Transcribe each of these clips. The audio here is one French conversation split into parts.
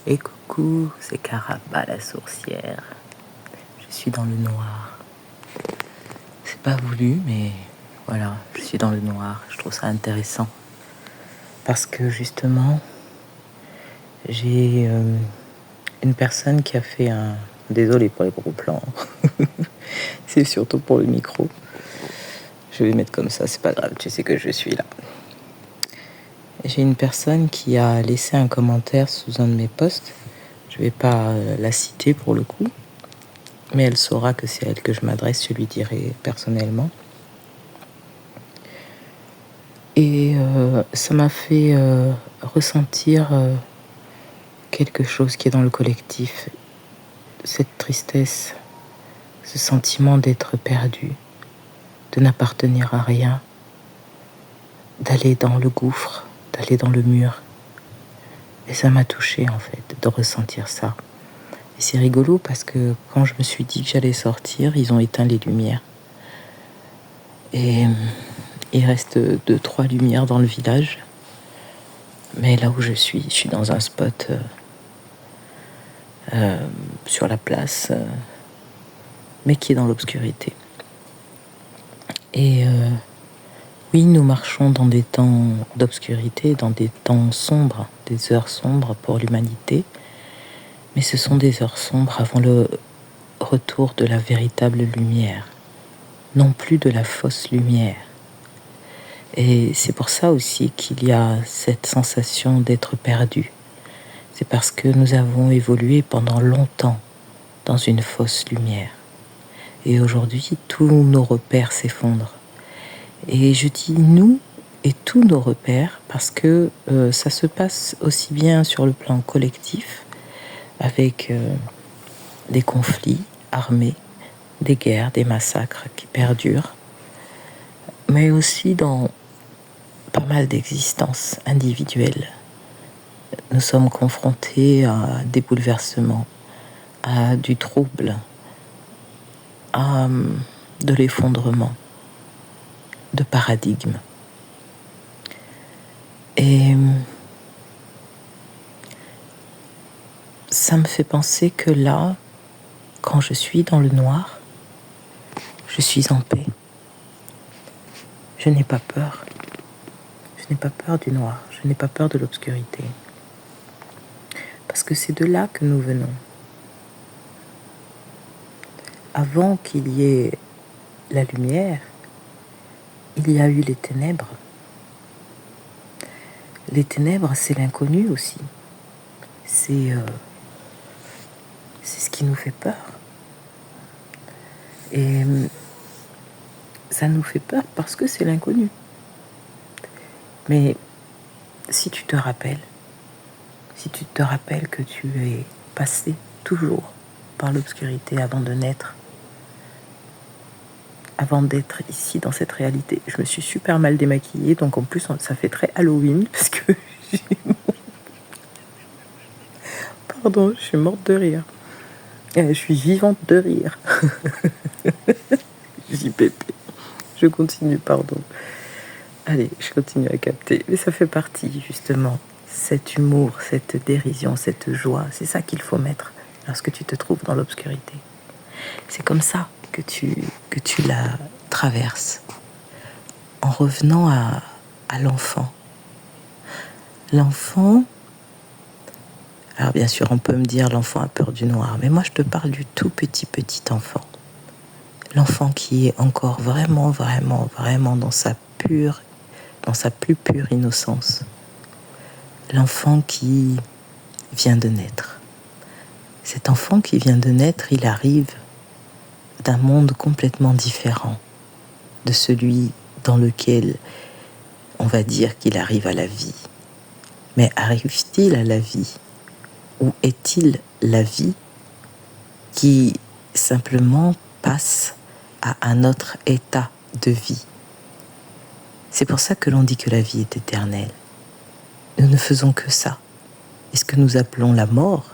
Et coucou, c'est Caraba la sourcière. Je suis dans le noir. C'est pas voulu, mais voilà, je suis dans le noir. Je trouve ça intéressant. Parce que justement, j'ai une personne qui a fait un... Désolée pour les gros plans. C'est surtout pour le micro. Je vais mettre comme ça, c'est pas grave, tu sais que je suis là. J'ai une personne qui a laissé un commentaire sous un de mes posts. Je vais pas la citer pour le coup. Mais elle saura que c'est à elle que je m'adresse, je lui dirai personnellement. Et ça m'a fait ressentir quelque chose qui est dans le collectif. Cette tristesse, ce sentiment d'être perdu, de n'appartenir à rien, d'aller dans le gouffre, d'aller dans le mur. Et ça m'a touchée en fait, de ressentir ça. Et c'est rigolo parce que quand je me suis dit que j'allais sortir, ils ont éteint les lumières. Et il reste 2-3 lumières dans le village. Mais là où je suis dans un spot sur la place, mais qui est dans l'obscurité. Et oui, nous marchons dans des temps d'obscurité, dans des temps sombres, des heures sombres pour l'humanité. Mais ce sont des heures sombres avant le retour de la véritable lumière, non plus de la fausse lumière. Et c'est pour ça aussi qu'il y a cette sensation d'être perdu. C'est parce que nous avons évolué pendant longtemps dans une fausse lumière. Et aujourd'hui, tous nos repères s'effondrent. Et je dis nous et tous nos repères parce que ça se passe aussi bien sur le plan collectif, avec des conflits armés, des guerres, des massacres qui perdurent, mais aussi dans pas mal d'existences individuelles. Nous sommes confrontés à des bouleversements, à du trouble, à de l'effondrement, de paradigmes. Et ça me fait penser que là, quand je suis dans le noir, je suis en paix. Je n'ai pas peur. Je n'ai pas peur du noir. Je n'ai pas peur de l'obscurité. Parce que c'est de là que nous venons. Avant qu'il y ait la lumière, il y a eu les ténèbres. Les ténèbres, c'est l'inconnu aussi. C'est ce qui nous fait peur. Et ça nous fait peur parce que c'est l'inconnu. Mais si tu te rappelles que tu es passé toujours par l'obscurité avant de naître, avant d'être ici dans cette réalité. Je me suis super mal démaquillée, donc en plus ça fait très Halloween parce que pardon, je suis morte de rire. Je suis vivante de rire. JPP. Je continue, pardon. Allez, je continue à capter. Mais ça fait partie, justement, cet humour, cette dérision, cette joie. C'est ça qu'il faut mettre lorsque tu te trouves dans l'obscurité. C'est comme ça que tu la traverses. En revenant à l'enfant. L'enfant... Alors bien sûr, on peut me dire l'enfant a peur du noir. Mais moi, je te parle du tout petit enfant. L'enfant qui est encore vraiment dans sa plus pure innocence. L'enfant qui vient de naître. Cet enfant qui vient de naître, il arrive d'un monde complètement différent de celui dans lequel on va dire qu'il arrive à la vie. Mais arrive-t-il à la vie? Ou est-il la vie qui simplement passe à un autre état de vie? C'est pour ça que l'on dit que la vie est éternelle. Nous ne faisons que ça. Et ce que nous appelons la mort,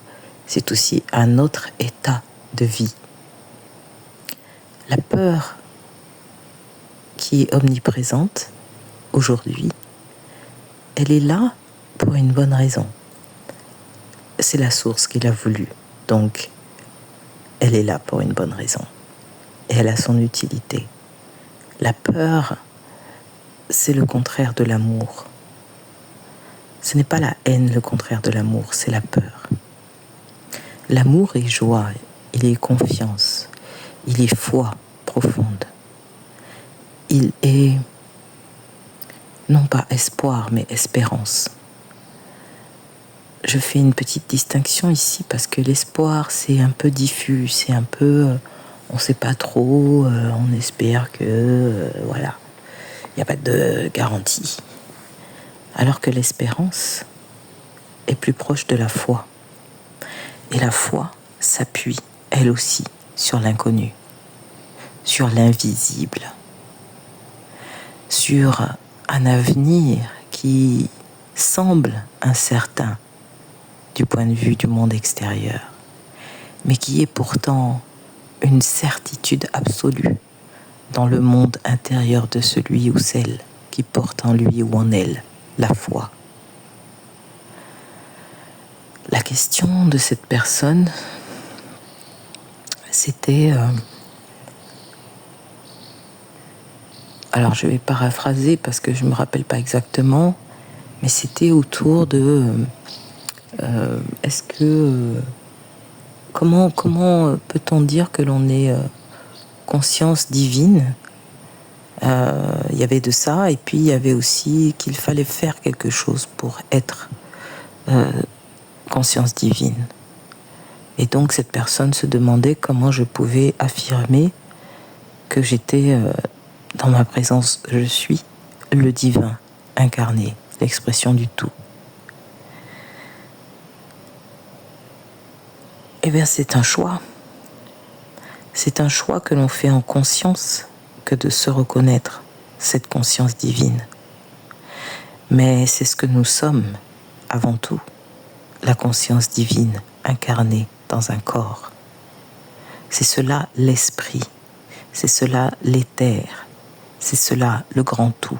c'est aussi un autre état de vie. La peur qui est omniprésente aujourd'hui, elle est là pour une bonne raison. c'est la source qui l'a voulu. Donc, elle est là pour une bonne raison. Et elle a son utilité. La peur, c'est le contraire de l'amour. Ce n'est pas la haine le contraire de l'amour, c'est la peur. L'amour est joie, il est confiance, il est foi profonde. Il est non pas espoir, mais espérance. Je fais une petite distinction ici parce que l'espoir, c'est un peu diffus, c'est un peu, on ne sait pas trop, on espère que, voilà, il n'y a pas de garantie. Alors que l'espérance est plus proche de la foi. Et la foi s'appuie, elle aussi, sur l'inconnu, sur l'invisible, sur un avenir qui semble incertain du point de vue du monde extérieur, mais qui est pourtant une certitude absolue dans le monde intérieur de celui ou celle qui porte en lui ou en elle la foi. La question de cette personne, c'était... alors je vais paraphraser parce que je ne me rappelle pas exactement, mais c'était autour de... est-ce que... comment peut-on dire que l'on est conscience divine? Il y avait de ça, et puis il y avait aussi qu'il fallait faire quelque chose pour être conscience divine. Et donc cette personne se demandait comment je pouvais affirmer que j'étais dans ma présence, je suis le divin incarné, l'expression du tout. Eh bien c'est un choix. C'est un choix que l'on fait en conscience que de se reconnaître cette conscience divine. Mais c'est ce que nous sommes avant tout, la conscience divine incarnée dans un corps. C'est cela l'esprit, c'est cela l'éther, c'est cela le grand tout,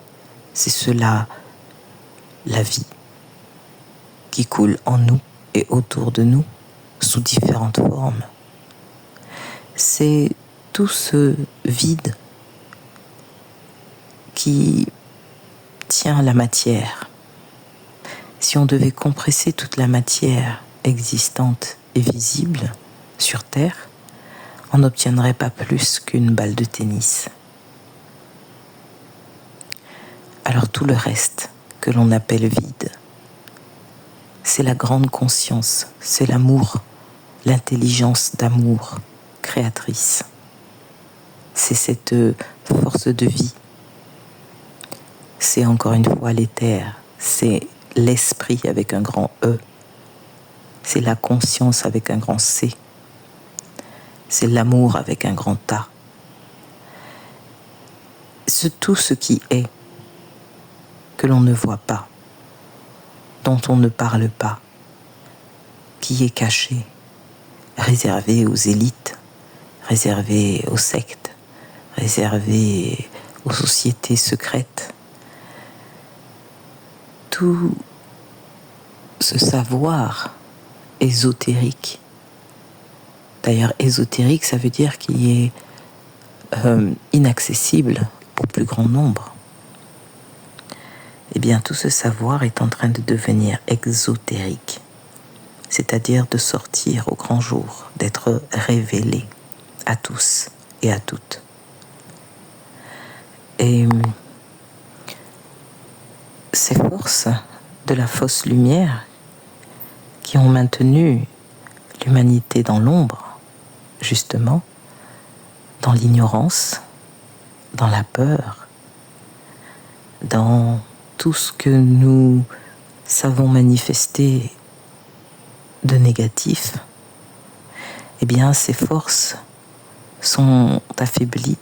c'est cela la vie qui coule en nous et autour de nous sous différentes formes. C'est tout ce vide qui tient la matière. Si on devait compresser toute la matière existante et visible sur Terre, on n'obtiendrait pas plus qu'une balle de tennis. Alors tout le reste que l'on appelle vide, c'est la grande conscience, c'est l'amour, l'intelligence d'amour créatrice. C'est cette force de vie. C'est encore une fois l'éther, c'est l'esprit avec un grand E. C'est la conscience avec un grand C. C'est l'amour avec un grand A. C'est tout ce qui est, que l'on ne voit pas, dont on ne parle pas, qui est caché, réservé aux élites, réservé aux sectes, réservé aux sociétés secrètes. Tout ce savoir ésotérique, d'ailleurs ésotérique ça veut dire qu'il est inaccessible au plus grand nombre, eh bien tout ce savoir est en train de devenir exotérique, c'est-à-dire de sortir au grand jour, d'être révélé à tous et à toutes. Et ces forces de la fausse lumière qui ont maintenu l'humanité dans l'ombre, justement, dans l'ignorance, dans la peur, dans tout ce que nous savons manifester de négatif, eh bien ces forces sont affaiblies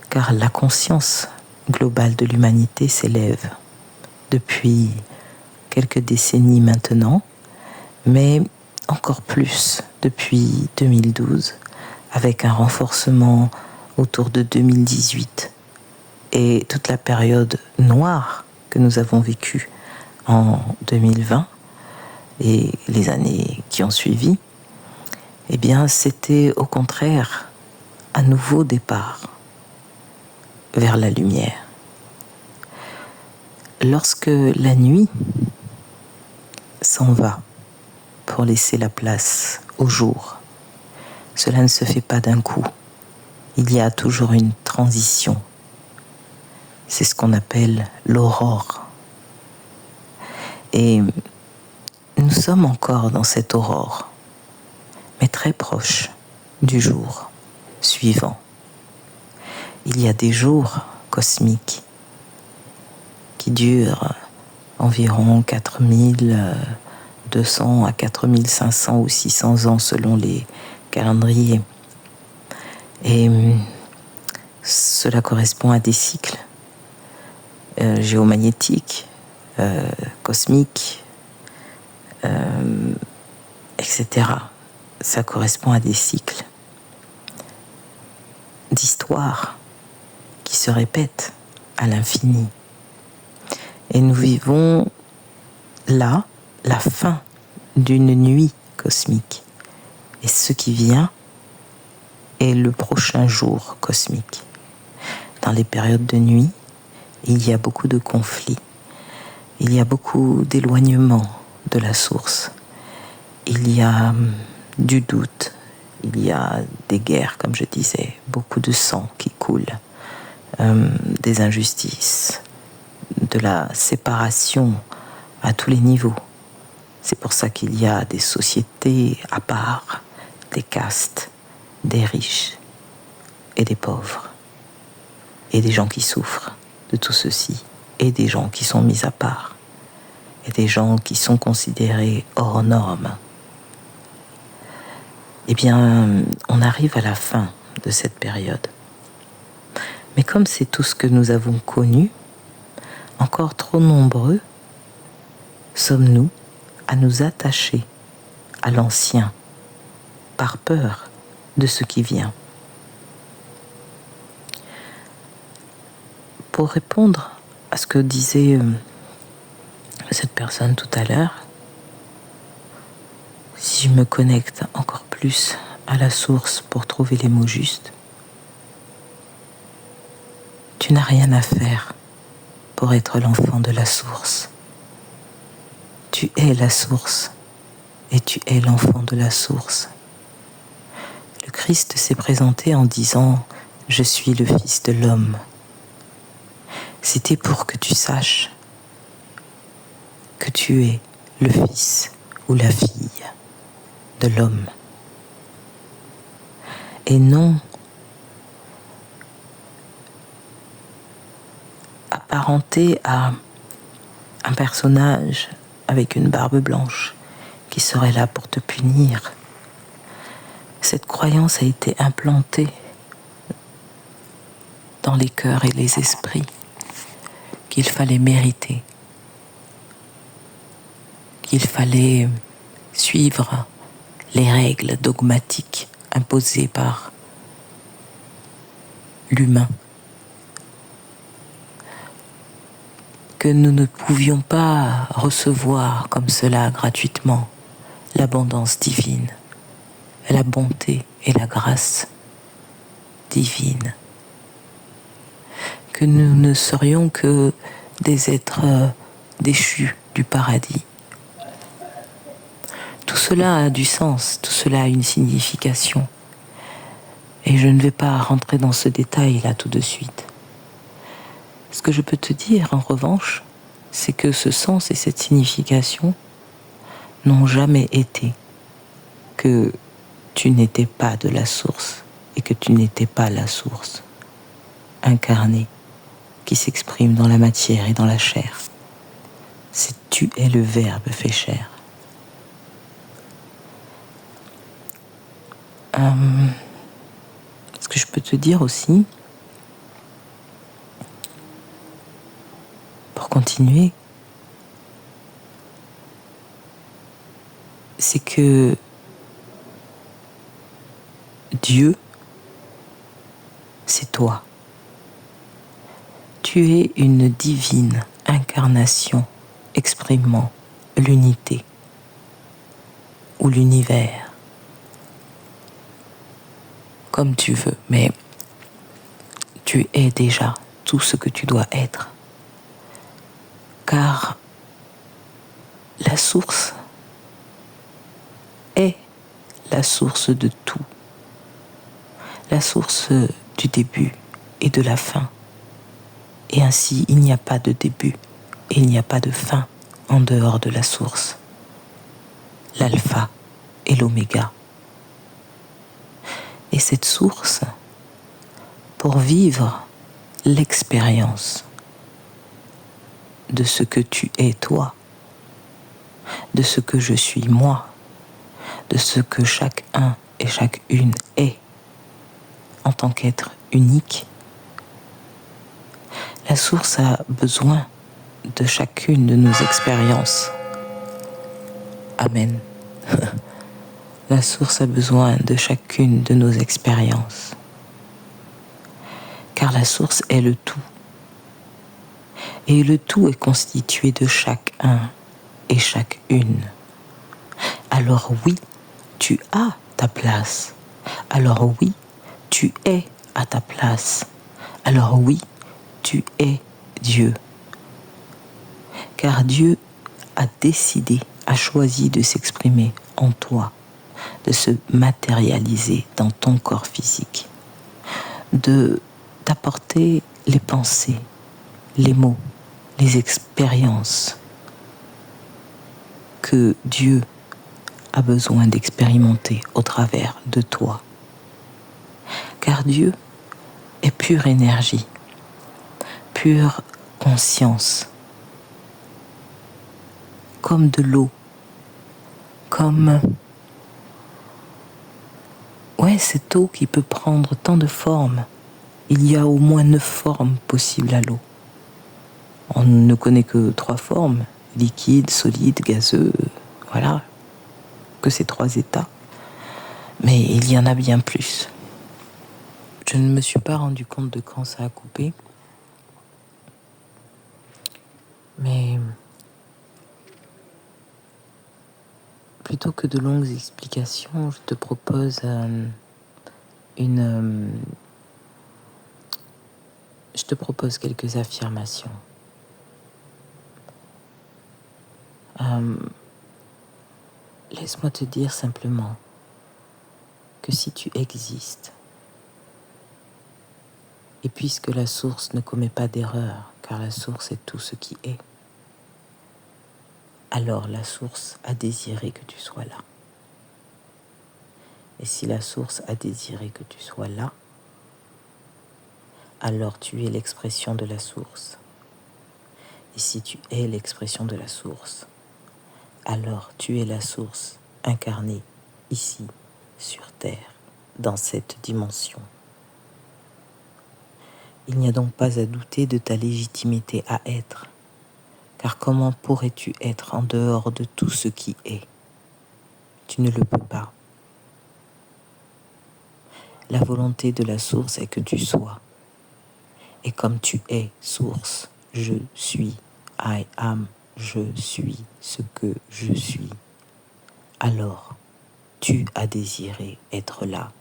car la conscience globale de l'humanité s'élève depuis quelques décennies maintenant, mais encore plus depuis 2012, avec un renforcement autour de 2018 et toute la période noire que nous avons vécue en 2020, et les années qui ont suivi, eh bien, c'était au contraire un nouveau départ vers la lumière. Lorsque la nuit s'en va pour laisser la place au jour, cela ne se fait pas d'un coup. Il y a toujours une transition. C'est ce qu'on appelle l'aurore. Et nous sommes encore dans cette aurore, mais très proche du jour suivant. Il y a des jours cosmiques qui durent environ 4200 à 4500 ou 600 ans selon les calendriers. Et cela correspond à des cycles géomagnétiques, cosmiques, etc. Ça correspond à des cycles d'histoire qui se répètent à l'infini. Et nous vivons là la fin d'une nuit cosmique. Et ce qui vient est le prochain jour cosmique. Dans les périodes de nuit, il y a beaucoup de conflits. Il y a beaucoup d'éloignement de la source. Il y a du doute. Il y a des guerres, comme je disais, beaucoup de sang qui coule, des injustices, de la séparation à tous les niveaux. C'est pour ça qu'il y a des sociétés à part, des castes, des riches et des pauvres, et des gens qui souffrent de tout ceci, et des gens qui sont mis à part, et des gens qui sont considérés hors normes. Eh bien, on arrive à la fin de cette période. Mais comme c'est tout ce que nous avons connu, encore trop nombreux sommes-nous à nous attacher à l'ancien par peur de ce qui vient. Pour répondre à ce que disait cette personne tout à l'heure, si je me connecte encore plus à la source pour trouver les mots justes, tu n'as rien à faire pour être l'enfant de la source. Tu es la source et tu es l'enfant de la source. Le Christ s'est présenté en disant « Je suis le Fils de l'homme ». C'était pour que tu saches que tu es le fils ou la fille de l'homme. Et non apparenté à un personnage avec une barbe blanche qui serait là pour te punir. Cette croyance a été implantée dans les cœurs et les esprits qu'il fallait mériter, qu'il fallait suivre les règles dogmatiques imposées par l'humain, que nous ne pouvions pas recevoir comme cela gratuitement l'abondance divine, la bonté et la grâce divine, que nous ne serions que des êtres déchus du paradis. Tout cela a du sens, tout cela a une signification. Et je ne vais pas rentrer dans ce détail là tout de suite. Ce que je peux te dire, en revanche, c'est que ce sens et cette signification n'ont jamais été que tu n'étais pas de la source et que tu n'étais pas la source incarnée qui s'exprime dans la matière et dans la chair. C'est tu es le Verbe fait chair. Ce que je peux te dire aussi, pour continuer, c'est que Dieu, c'est toi. Tu es une divine incarnation exprimant l'unité ou l'univers, comme tu veux, mais tu es déjà tout ce que tu dois être. Car la source est la source de tout, la source du début et de la fin. Et ainsi, il n'y a pas de début et il n'y a pas de fin en dehors de la source, l'alpha et l'oméga. Et cette source, pour vivre l'expérience de ce que tu es toi, de ce que je suis moi, de ce que chacun et chacune est en tant qu'être unique, la source a besoin de chacune de nos expériences. Amen. La source a besoin de chacune de nos expériences. Car la source est le tout. Et le tout est constitué de chacun et chacune. Alors oui, tu as ta place. Alors oui, tu es à ta place. Alors oui, tu es Dieu. Car Dieu a décidé, a choisi de s'exprimer en toi, de se matérialiser dans ton corps physique, de t'apporter les pensées, les mots, les expériences que Dieu a besoin d'expérimenter au travers de toi. Car Dieu est pure énergie, pure conscience, comme de l'eau, comme cette eau qui peut prendre tant de formes. Il y a au moins 9 formes possibles à l'eau. On ne connaît que 3 formes, liquide, solide, gazeux, voilà, que ces 3 états. Mais il y en a bien plus. Je ne me suis pas rendu compte de quand ça a coupé. Mais plutôt que de longues explications, je te propose quelques affirmations. Laisse-moi te dire simplement que si tu existes, et puisque la source ne commet pas d'erreur, car la source est tout ce qui est, alors la source a désiré que tu sois là. Et si la source a désiré que tu sois là, alors tu es l'expression de la source. Et si tu es l'expression de la source, alors tu es la source incarnée ici, sur Terre, dans cette dimension. Il n'y a donc pas à douter de ta légitimité à être, car comment pourrais-tu être en dehors de tout ce qui est ? Tu ne le peux pas. La volonté de la source est que tu sois. Et comme tu es source, je suis, I am, je suis ce que je suis, alors tu as désiré être là.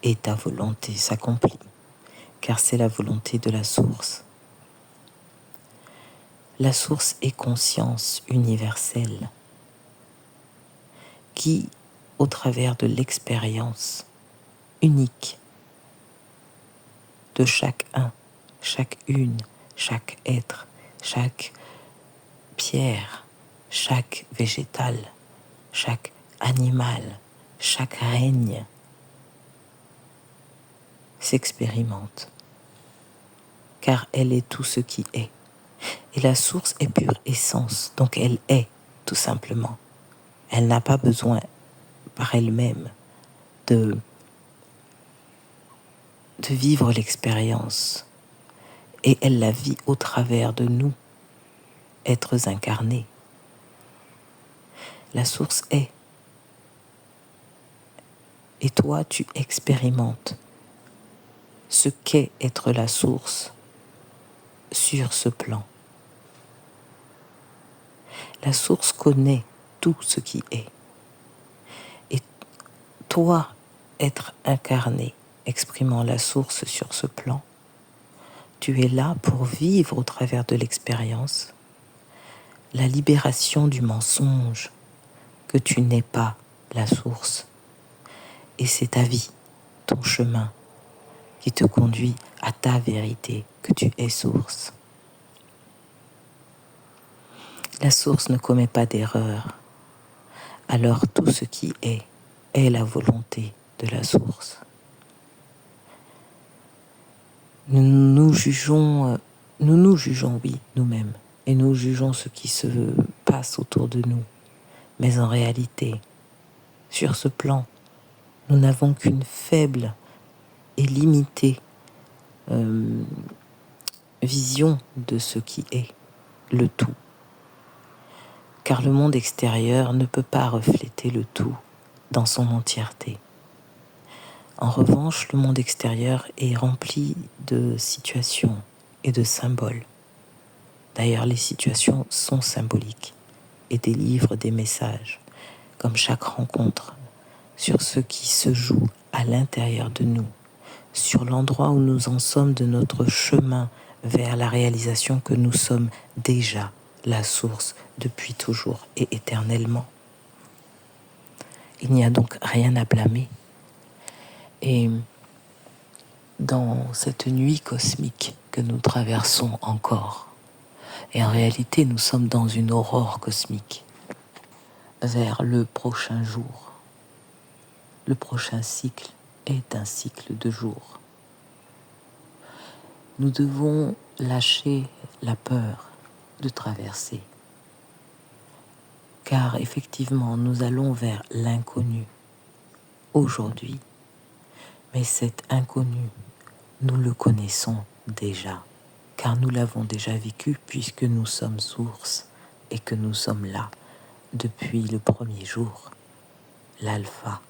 Et ta volonté s'accomplit, car c'est la volonté de la source. La source est conscience universelle qui, au travers de l'expérience unique de chacun, chacune, chaque être, chaque pierre, chaque végétal, chaque animal, chaque règne s'expérimente, car elle est tout ce qui est. Et la source est pure essence, donc elle est tout simplement. Elle n'a pas besoin par elle-même de vivre l'expérience. Et elle la vit au travers de nous, êtres incarnés. La source est. Et toi, tu expérimentes ce qu'est être la source sur ce plan. La source connaît tout ce qui est. toi, être incarné, exprimant la source sur ce plan, tu es là pour vivre au travers de l'expérience la libération du mensonge que tu n'es pas la source. Et c'est ta vie, ton chemin, qui te conduit à ta vérité, que tu es source. La source ne commet pas d'erreur. Alors tout ce qui est la volonté de la source. Nous jugeons, oui, nous-mêmes, et nous jugeons ce qui se passe autour de nous. Mais en réalité, sur ce plan, nous n'avons qu'une faible et limitée vision de ce qui est le tout. Car le monde extérieur ne peut pas refléter le tout dans son entièreté. En revanche, le monde extérieur est rempli de situations et de symboles. D'ailleurs, les situations sont symboliques et délivrent des messages, comme chaque rencontre, sur ce qui se joue à l'intérieur de nous, sur l'endroit où nous en sommes de notre chemin vers la réalisation que nous sommes déjà la source depuis toujours et éternellement. Il n'y a donc rien à blâmer. Et dans cette nuit cosmique que nous traversons encore, et en réalité nous sommes dans une aurore cosmique, vers le prochain jour. Le prochain cycle est un cycle de jours. Nous devons lâcher la peur de traverser, car effectivement nous allons vers l'inconnu aujourd'hui, mais cet inconnu, nous le connaissons déjà, car nous l'avons déjà vécu puisque nous sommes source et que nous sommes là depuis le premier jour, l'alpha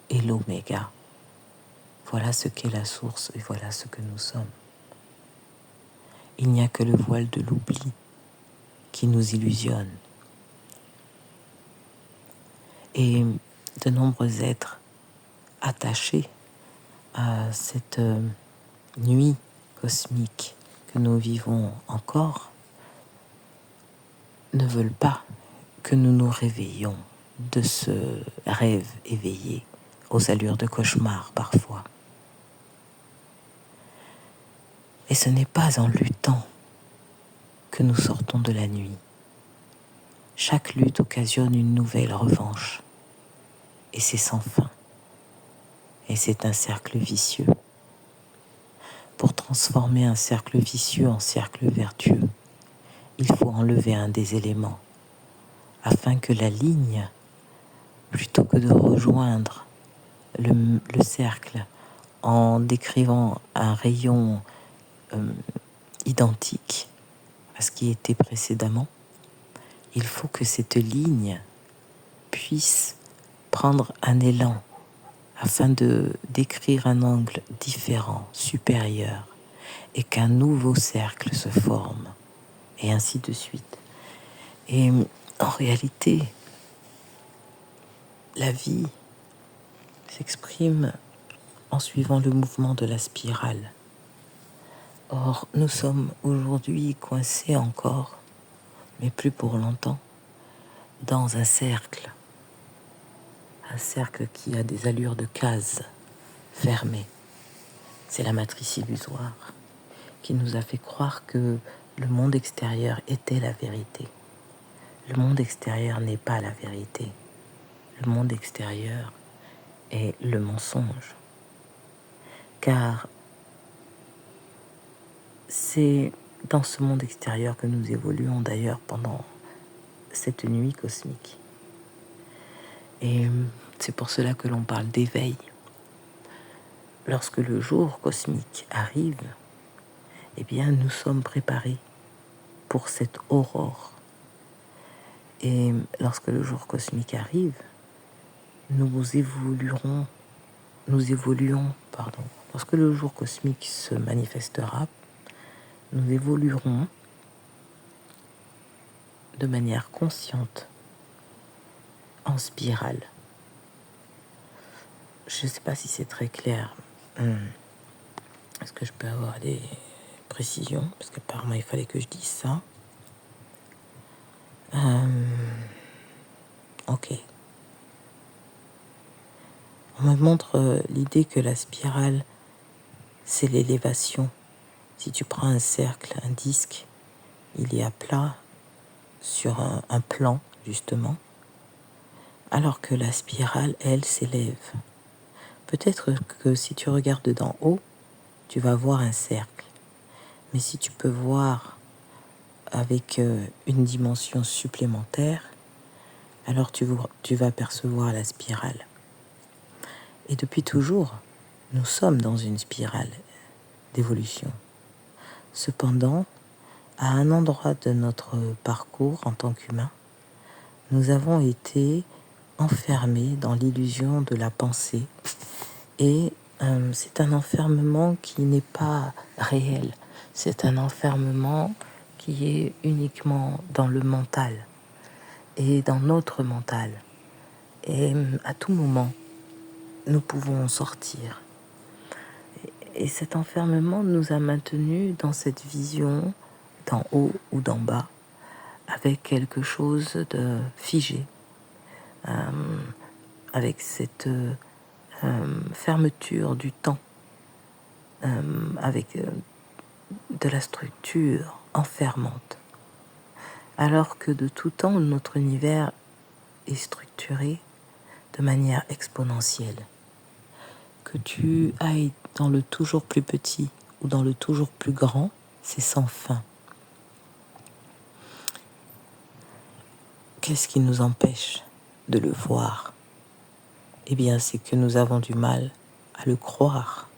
et l'oméga. Voilà ce qu'est la source et voilà ce que nous sommes. Il n'y a que le voile de l'oubli qui nous illusionne. Et de nombreux êtres attachés à cette nuit cosmique que nous vivons encore ne veulent pas que nous nous réveillions de ce rêve éveillé aux allures de cauchemar parfois. Et ce n'est pas en luttant que nous sortons de la nuit. Chaque lutte occasionne une nouvelle revanche. Et c'est sans fin. Et c'est un cercle vicieux. Pour transformer un cercle vicieux en cercle vertueux, il faut enlever un des éléments, afin que la ligne, plutôt que de rejoindre le cercle en décrivant un rayon identique à ce qui était précédemment, il faut que cette ligne puisse prendre un élan afin de décrire un angle différent, supérieur, et qu'un nouveau cercle se forme, et ainsi de suite. Et en réalité, la vie s'exprime en suivant le mouvement de la spirale. Or, nous sommes aujourd'hui coincés encore, mais plus pour longtemps, dans un cercle qui a des allures de cases fermées. C'est la matrice illusoire qui nous a fait croire que le monde extérieur était la vérité. Le monde extérieur n'est pas la vérité. Le monde extérieur est le mensonge. Car c'est dans ce monde extérieur que nous évoluons d'ailleurs pendant cette nuit cosmique. Et c'est pour cela que l'on parle d'éveil. Lorsque le jour cosmique arrive, eh bien nous sommes préparés pour cette aurore. Et lorsque le jour cosmique arrive, nous évoluons. Lorsque le jour cosmique se manifestera, nous évoluerons de manière consciente en spirale. Je ne sais pas si c'est très clair. Est-ce que je peux avoir des précisions? Parce qu'apparemment, il fallait que je dise ça. Ok. On me montre l'idée que la spirale, c'est l'élévation. Si tu prends un cercle, un disque, il est à plat sur un plan, justement, alors que la spirale, elle, s'élève. Peut-être que si tu regardes d'en haut, tu vas voir un cercle. Mais si tu peux voir avec une dimension supplémentaire, alors tu vas percevoir la spirale. Et depuis toujours, nous sommes dans une spirale d'évolution. Cependant, à un endroit de notre parcours en tant qu'humain, nous avons été enfermés dans l'illusion de la pensée et c'est un enfermement qui n'est pas réel. C'est un enfermement qui est uniquement dans le mental et dans notre mental. Et à tout moment, nous pouvons en sortir. Et cet enfermement nous a maintenus dans cette vision d'en haut ou d'en bas, avec quelque chose de figé, avec cette fermeture du temps, avec de la structure enfermante. Alors que de tout temps, notre univers est structuré de manière exponentielle. Que tu ailles dans le toujours plus petit ou dans le toujours plus grand, c'est sans fin. Qu'est-ce qui nous empêche de le voir? Eh bien, c'est que nous avons du mal à le croire,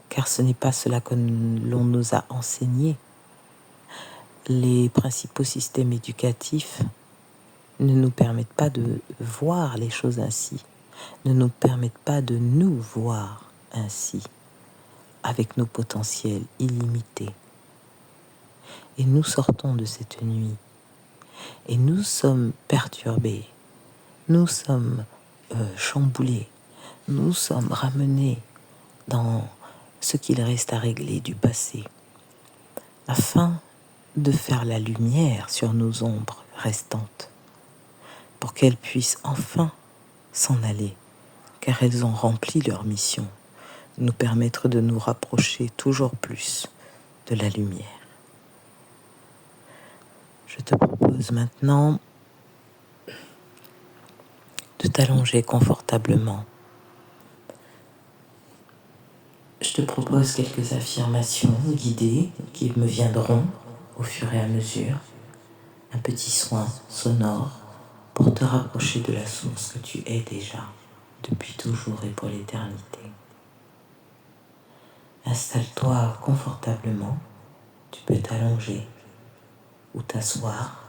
car ce n'est pas cela que l'on nous a enseigné. Les principaux systèmes éducatifs ne nous permettent pas de voir les choses ainsi, ne nous permettent pas de nous voir ainsi, avec nos potentiels illimités. Et nous sortons de cette nuit, et nous sommes perturbés, nous sommes chamboulés, nous sommes ramenés dans ce qu'il reste à régler du passé, afin de faire la lumière sur nos ombres restantes, pour qu'elles puissent enfin s'en aller, car elles ont rempli leur mission, nous permettre de nous rapprocher toujours plus de la lumière. Je te propose maintenant de t'allonger confortablement. Je te propose quelques affirmations guidées qui me viendront au fur et à mesure. Un petit soin sonore pour te rapprocher de la source que tu es déjà depuis toujours et pour l'éternité. Installe-toi confortablement. Tu peux t'allonger ou t'asseoir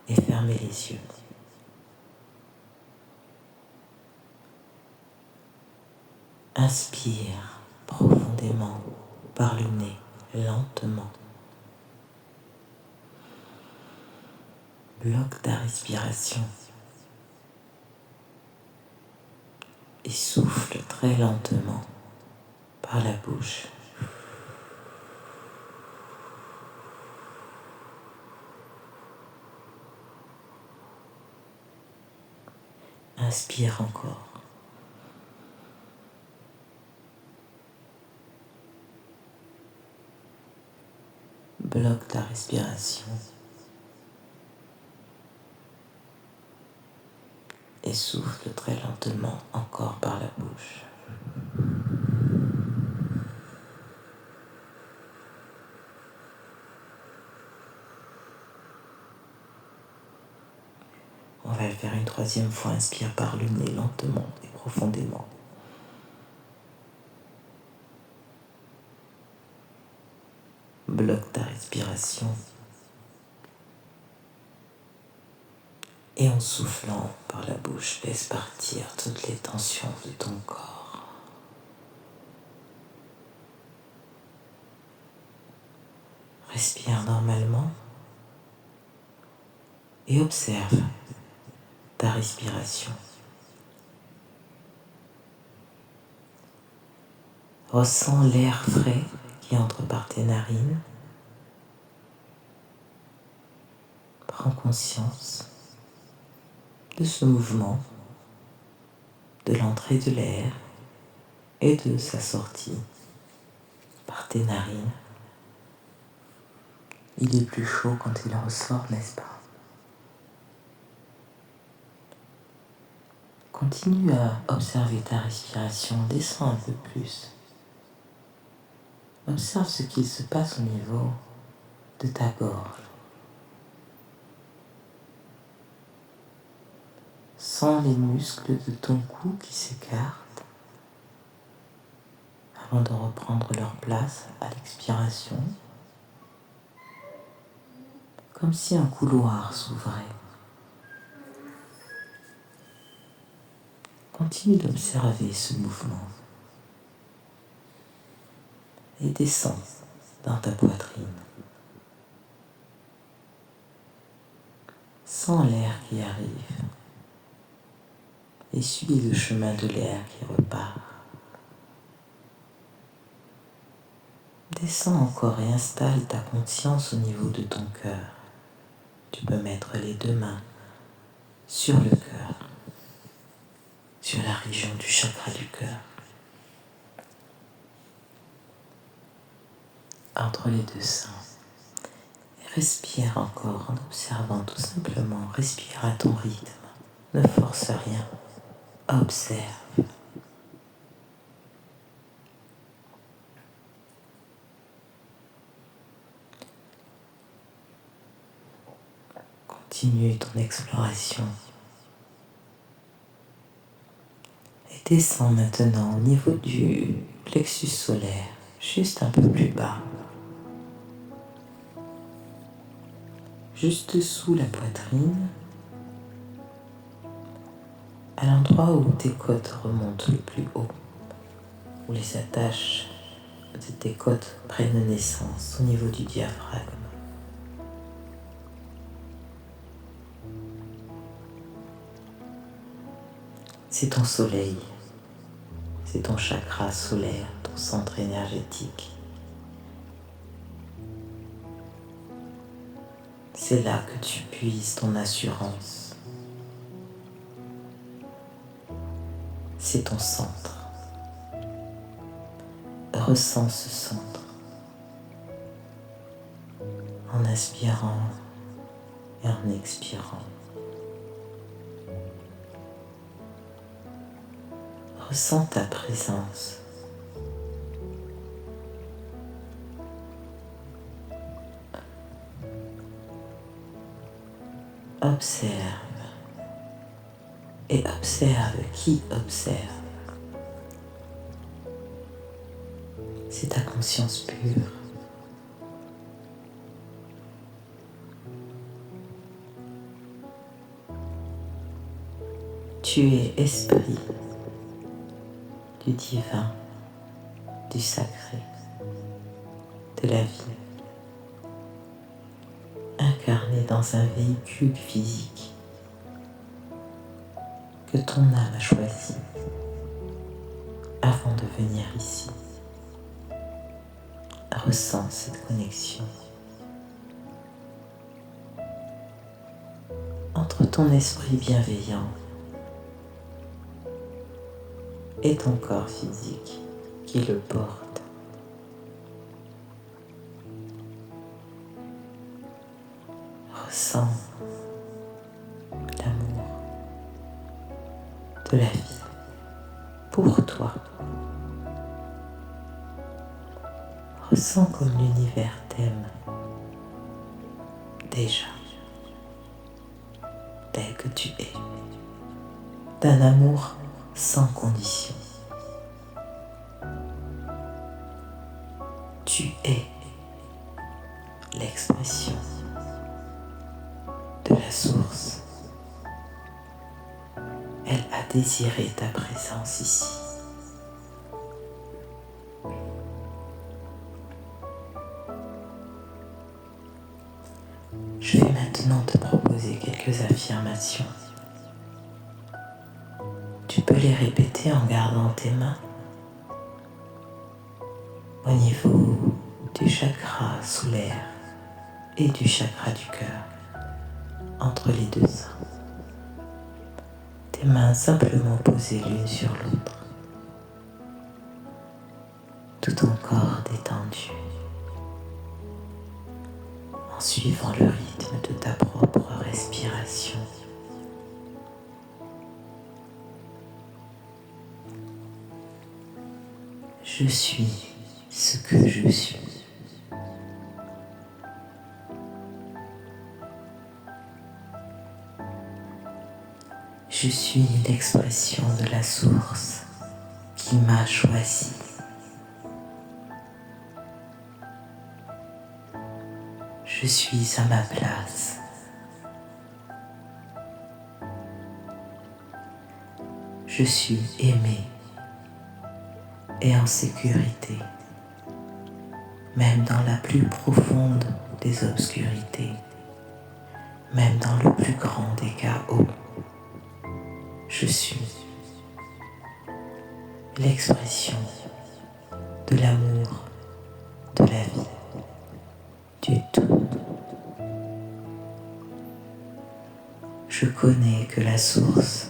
et fermer les yeux. Inspire profondément par le nez, lentement. Bloque ta respiration et souffle très lentement par la bouche. Inspire encore. Bloque ta respiration et souffle très lentement encore par la bouche. On va le faire une troisième fois. Inspire par le nez lentement et profondément. Bloque ta respiration. Et en soufflant par la bouche, laisse partir toutes les tensions de ton corps. Respire normalement et observe ta respiration. Ressens l'air frais qui entre par tes narines. Prends conscience de ce mouvement, de l'entrée de l'air et de sa sortie par tes narines. Il est plus chaud quand il ressort, n'est-ce pas? Continue à observer ta respiration, descends un peu plus. Observe ce qu'il se passe au niveau de ta gorge. Sens les muscles de ton cou qui s'écartent avant de reprendre leur place à l'expiration, comme si un couloir s'ouvrait. Continue d'observer ce mouvement et descends dans ta poitrine. Sens l'air qui arrive et suis le chemin de l'air qui repart. Descends encore et installe ta conscience au niveau de ton cœur. Tu peux mettre les deux mains sur le cœur, sur la région du chakra du cœur, entre les deux seins. Et respire encore en observant tout simplement. Respire à ton rythme. Ne force rien. Observe. Continue ton exploration. Et descends maintenant au niveau du plexus solaire, juste un peu plus bas. Juste sous la poitrine, à l'endroit où tes côtes remontent le plus haut, où les attaches de tes côtes prennent naissance au niveau du diaphragme. C'est ton soleil, c'est ton chakra solaire, ton centre énergétique. C'est là que tu puises ton assurance. C'est ton centre. Ressens ce centre en inspirant et en expirant. Ressens ta présence. Observe et observe qui observe. C'est ta conscience pure. Tu es esprit du divin, du sacré, de la vie, incarné dans un véhicule physique que ton âme a choisi avant de venir ici. Ressens cette connexion entre ton esprit bienveillant et ton corps physique qui le porte. Ressens l'amour de la vie pour toi. Ressens comme l'univers t'aime déjà, tel que tu es, d'un amour sans condition. Tu es l'expression de la source. Elle a désiré ta présence ici. Je vais maintenant te proposer quelques affirmations. Tu peux les répéter en gardant tes mains au niveau du chakra solaire et du chakra du cœur, entre les deux seins. Tes mains simplement posées l'une sur l'autre, tout ton corps détendu, en suivant le rythme de ta propre respiration. Je suis ce que je suis. Je suis l'expression de la source qui m'a choisi. Je suis à ma place. Je suis aimé et en sécurité, même dans la plus profonde des obscurités, même dans le plus grand des chaos. Je suis l'expression de l'amour, de la vie, du tout. Je connais que la source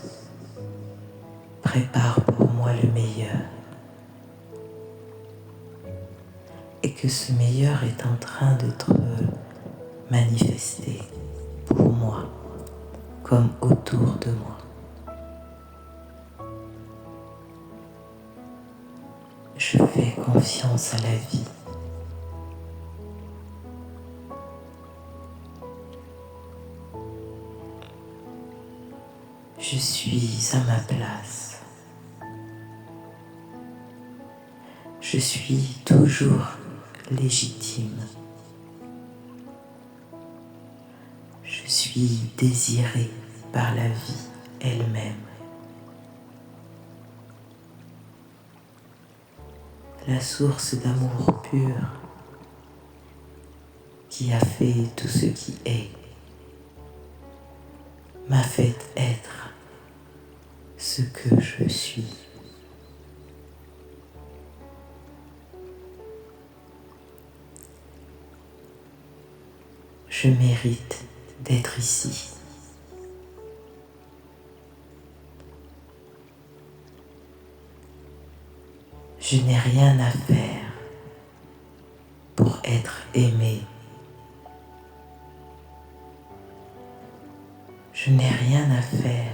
prépare pour moi le meilleur et que ce meilleur est en train d'être manifesté pour moi comme autour de moi. Je fais confiance à la vie. Je suis à ma place. Je suis toujours légitime. Je suis désiré par la vie elle-même. La source d'amour pur qui a fait tout ce qui est m'a fait être ce que je suis. Je mérite d'être ici. Je n'ai rien à faire pour être aimé. Je n'ai rien à faire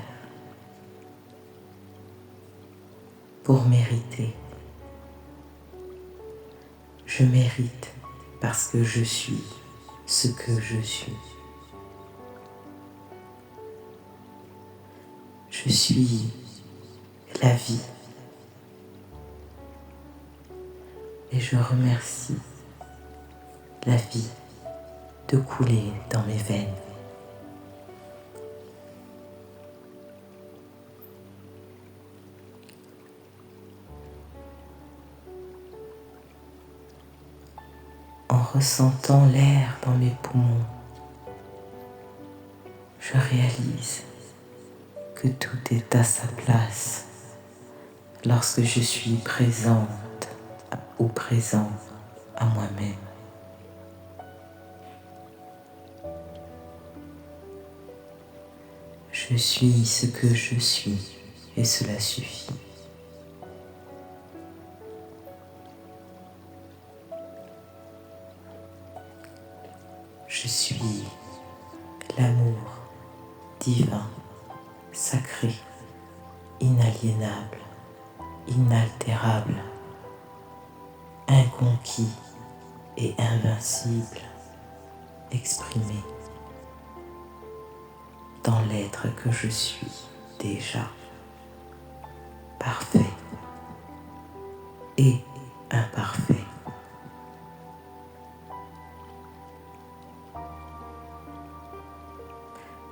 pour mériter. Je mérite parce que je suis ce que je suis. Je suis la vie. Et je remercie la vie de couler dans mes veines. En ressentant l'air dans mes poumons, je réalise que tout est à sa place lorsque je suis présente ou présent à moi-même. Je suis ce que je suis et cela suffit. Je suis l'amour divin, sacré, inaliénable, inaltérable, inconquis et invincible, exprimé dans l'être que je suis déjà, parfait et imparfait.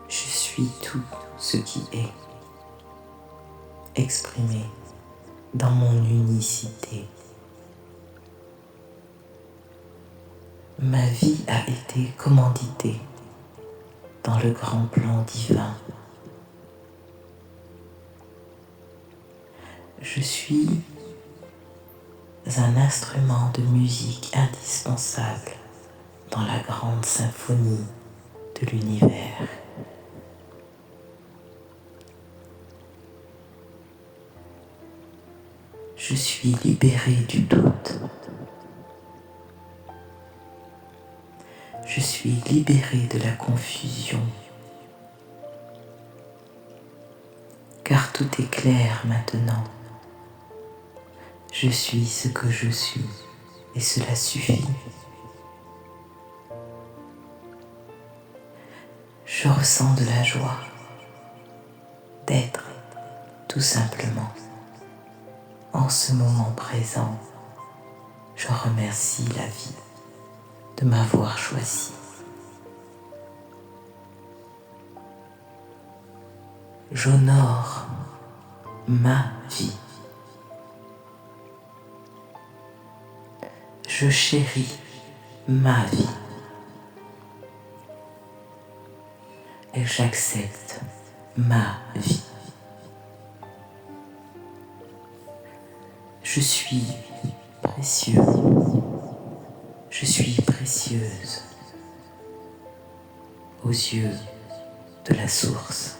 Je suis tout ce qui est, exprimé dans mon unicité. Ma vie a été commanditée dans le grand plan divin. Je suis un instrument de musique indispensable dans la grande symphonie de l'univers. Je suis libéré du doute. Je suis libéré de la confusion. Car tout est clair maintenant. Je suis ce que je suis et cela suffit. Je ressens de la joie d'être tout simplement. En ce moment présent, je remercie la vie de m'avoir choisi. J'honore ma vie. Je chéris ma vie. Et j'accepte ma vie. Je suis précieux. Je suis précieuse aux yeux de la source.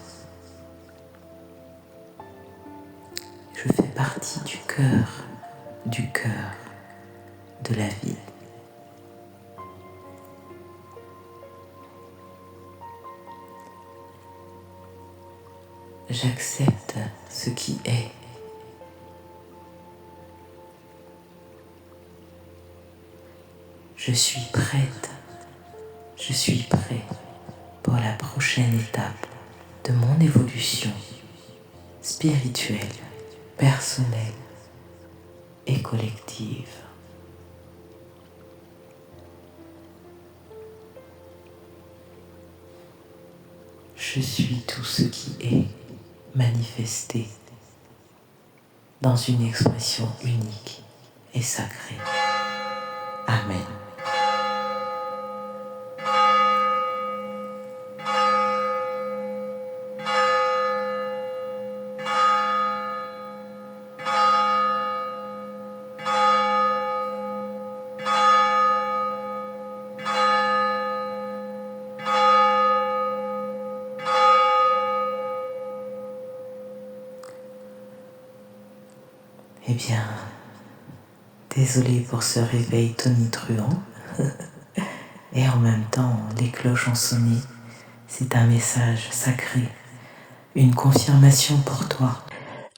Je fais partie du cœur de la vie. J'accepte ce qui est. Je suis prête, je suis prêt pour la prochaine étape de mon évolution spirituelle, personnelle et collective. Je suis tout ce qui est manifesté dans une expression unique et sacrée. Amen. Eh bien, désolée pour ce réveil tonitruant. Et en même temps, les cloches ont sonné. C'est un message sacré, une confirmation pour toi.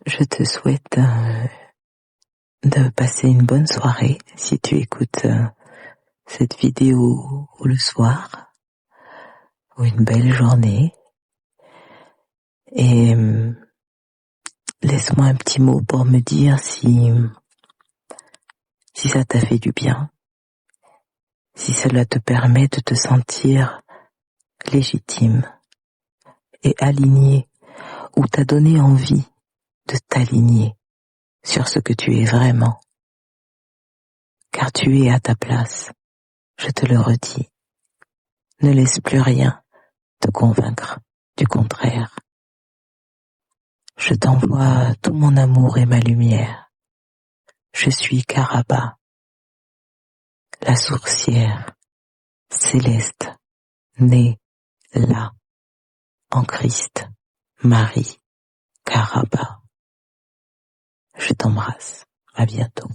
Je te souhaite de passer une bonne soirée si tu écoutes cette vidéo le soir, ou une belle journée. Et laisse-moi un petit mot pour me dire si ça t'a fait du bien, si cela te permet de te sentir légitime et aligné, ou t'a donné envie de t'aligner sur ce que tu es vraiment. Car tu es à ta place, je te le redis. Ne laisse plus rien te convaincre du contraire. Je t'envoie tout mon amour et ma lumière. Je suis Karaba, la sourcière céleste, née là, en Christ, Marie, Karaba. Je t'embrasse, à bientôt.